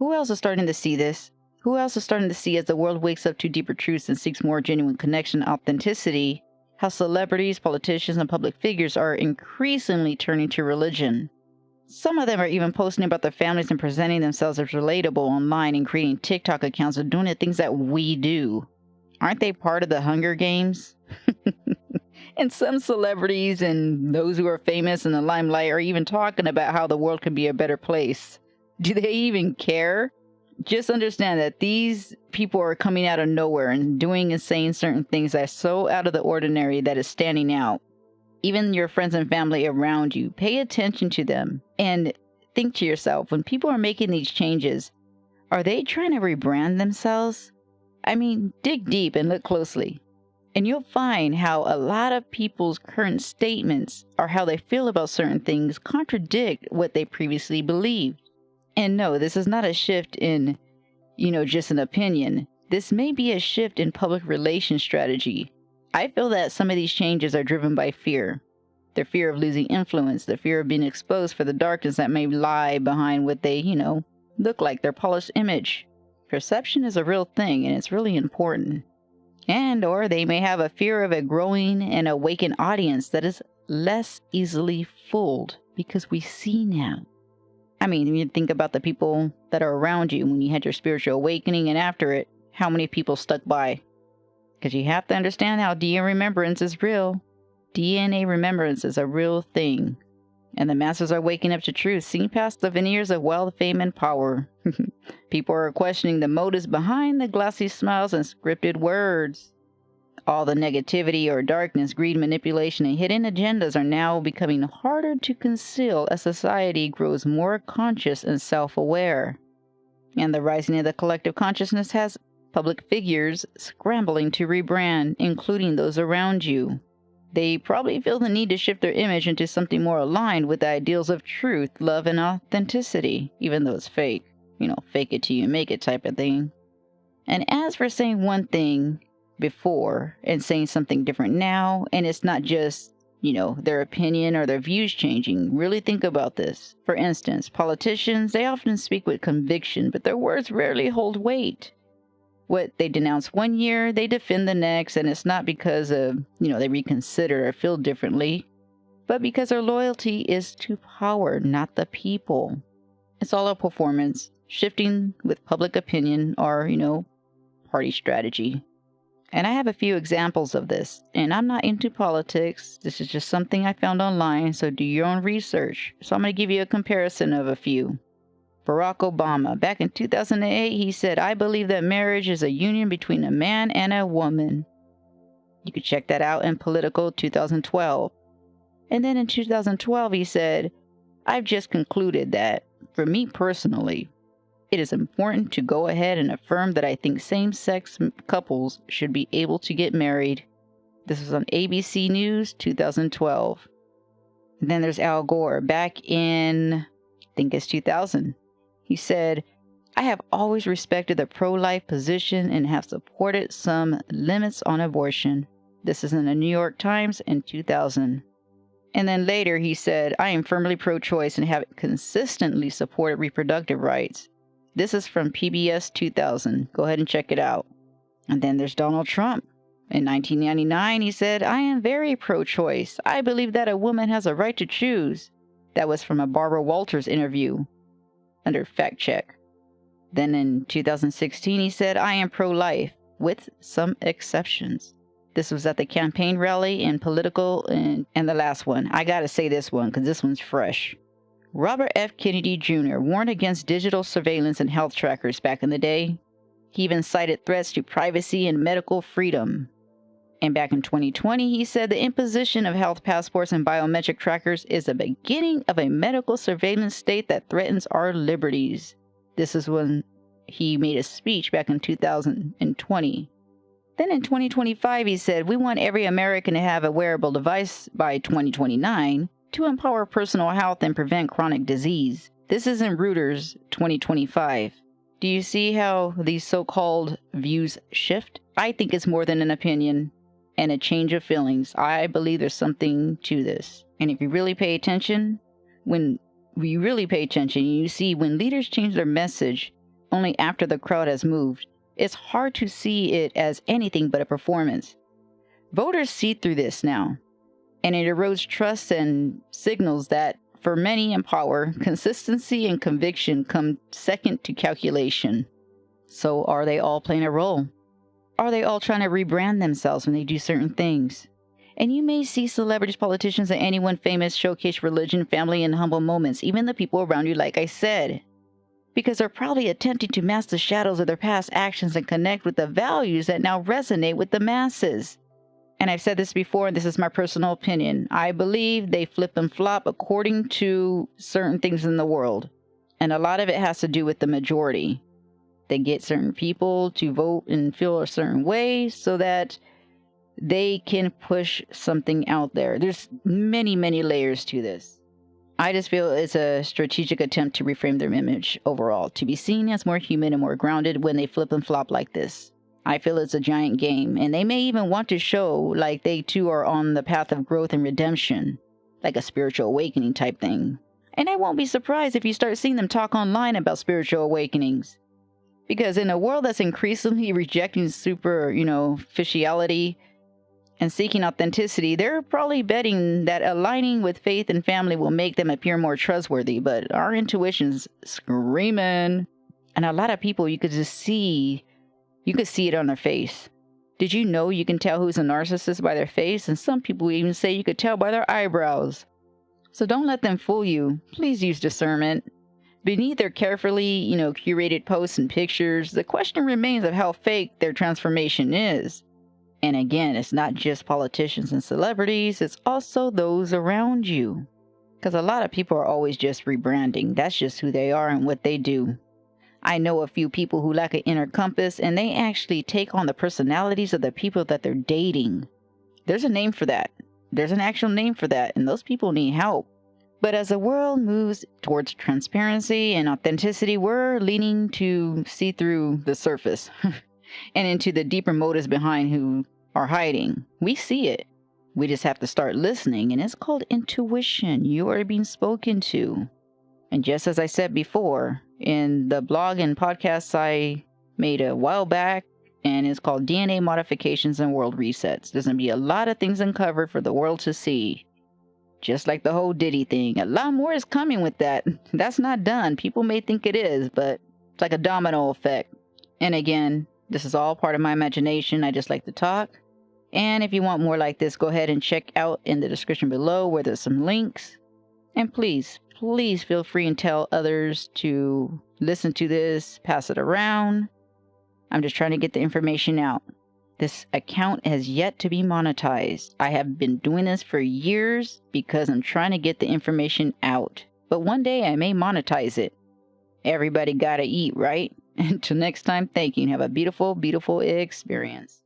Who else is starting to see this? Who else is starting to see as the world wakes up to deeper truths and seeks more genuine connection and authenticity, how celebrities, politicians, and public figures are increasingly turning to religion? Some of them are even posting about their families and presenting themselves as relatable online and creating TikTok accounts and doing the things that we do. Aren't they part of the Hunger Games? And some celebrities and those who are famous in the limelight are even talking about how the world can be a better place. Do they even care? Just understand that these people are coming out of nowhere and doing and saying certain things that are so out of the ordinary that is standing out. Even your friends and family around you, pay attention to them and think to yourself, when people are making these changes, are they trying to rebrand themselves? I mean, dig deep and look closely, and you'll find how a lot of people's current statements or how they feel about certain things contradict what they previously believed. And no, this is not a shift in, just an opinion. This may be a shift in public relations strategy. I feel that some of these changes are driven by fear. Their fear of losing influence, the fear of being exposed for the darkness that may lie behind what they, look like, their polished image. Perception is a real thing, and it's really important. Or they may have a fear of a growing and awakened audience that is less easily fooled because we see now. I mean, you think about the people that are around you when you had your spiritual awakening, and after it, how many people stuck by? Because you have to understand how DNA remembrance is real. DNA remembrance is a real thing. And the masses are waking up to truth, seeing past the veneers of wealth, fame, and power. People are questioning the motives behind the glossy smiles and scripted words. All the negativity or darkness, greed, manipulation, and hidden agendas are now becoming harder to conceal as society grows more conscious and self-aware. And the rising of the collective consciousness has public figures scrambling to rebrand, including those around you. They probably feel the need to shift their image into something more aligned with the ideals of truth, love, and authenticity, even though it's fake. Fake it till you make it type of thing. And as for saying one thing before and saying something different now, and it's not just, their opinion or their views changing, really think about this. For instance, politicians, they often speak with conviction, but their words rarely hold weight. What they denounce one year, they defend the next, and it's not because of, they reconsider or feel differently, but because their loyalty is to power, not the people. It's all a performance, shifting with public opinion or, party strategy. And I have a few examples of this, and I'm not into politics. This is just something I found online, so do your own research. So I'm going to give you a comparison of a few. Barack Obama, back in 2008, he said, "I believe that marriage is a union between a man and a woman." You could check that out in Political 2012. And then in 2012, he said, "I've just concluded that, for me personally, it is important to go ahead and affirm that I think same-sex couples should be able to get married." This was on ABC News 2012. And then there's Al Gore, back in, I think it's 2000. He said, "I have always respected the pro-life position and have supported some limits on abortion." This is in the New York Times in 2000. And then later he said, "I am firmly pro-choice and have consistently supported reproductive rights." This is from PBS 2000. Go ahead and check it out. And then there's Donald Trump. In 1999, he said, "I am very pro-choice. I believe that a woman has a right to choose." That was from a Barbara Walters interview under fact check. Then in 2016, he said, "I am pro-life, with some exceptions." This was at the campaign rally and Political, and the last one. I gotta say this one, because this one's fresh. Robert F. Kennedy Jr. warned against digital surveillance and health trackers back in the day. He even cited threats to privacy and medical freedom. And back in 2020, he said the imposition of health passports and biometric trackers is the beginning of a medical surveillance state that threatens our liberties. This is when he made a speech back in 2020. Then in 2025, he said, "We want every American to have a wearable device by 2029 to empower personal health and prevent chronic disease." This is in Reuters 2025. Do you see how these so-called views shift? I think it's more than an opinion and a change of feelings. I believe there's something to this. And if you really pay attention, you see when leaders change their message, only after the crowd has moved. It's hard to see it as anything but a performance. Voters see through this now, and it erodes trust and signals that, for many in power, consistency and conviction come second to calculation. So are they all playing a role? Are they all trying to rebrand themselves when they do certain things? And you may see celebrities, politicians, and anyone famous showcase religion, family, and humble moments, even the people around you, like I said. Because they're probably attempting to mask the shadows of their past actions and connect with the values that now resonate with the masses. And I've said this before, and this is my personal opinion. I believe they flip and flop according to certain things in the world. And a lot of it has to do with the majority. They get certain people to vote and feel a certain way so that they can push something out there. There's many, many layers to this. I just feel it's a strategic attempt to reframe their image overall, to be seen as more human and more grounded when they flip and flop like this. I feel it's a giant game, and they may even want to show like they too are on the path of growth and redemption, like a spiritual awakening type thing. And I won't be surprised if you start seeing them talk online about spiritual awakenings. Because in a world that's increasingly rejecting superficiality and seeking authenticity, they're probably betting that aligning with faith and family will make them appear more trustworthy. But our intuition's screaming. And a lot of people, you could see it on their face. Did you know you can tell who's a narcissist by their face? And some people even say you could tell by their eyebrows. So don't let them fool you. Please use discernment. Beneath their carefully, curated posts and pictures, the question remains of how fake their transformation is. And again, it's not just politicians and celebrities, it's also those around you. Because a lot of people are always just rebranding. That's just who they are and what they do. I know a few people who lack an inner compass, and they actually take on the personalities of the people that they're dating. There's a name for that. There's an actual name for that, and those people need help. But as the world moves towards transparency and authenticity, we're leaning to see through the surface and into the deeper motives behind who are hiding. We see it. We just have to start listening, and it's called intuition. You are being spoken to. And just as I said before, in the blog and podcast I made a while back, and it's called DNA Modifications and World Resets, there's going to be a lot of things uncovered for the world to see. Just like the whole Diddy thing. A lot more is coming with that. That's not done. People may think it is, but it's like a domino effect. And again, this is all part of my imagination. I just like to talk. And if you want more like this, go ahead and check out in the description below where there's some links. And please feel free and tell others to listen to this, pass it around. I'm just trying to get the information out. This account has yet to be monetized. I have been doing this for years because I'm trying to get the information out. But one day I may monetize it. Everybody gotta eat, right? Until next time, thank you and have a beautiful, beautiful experience.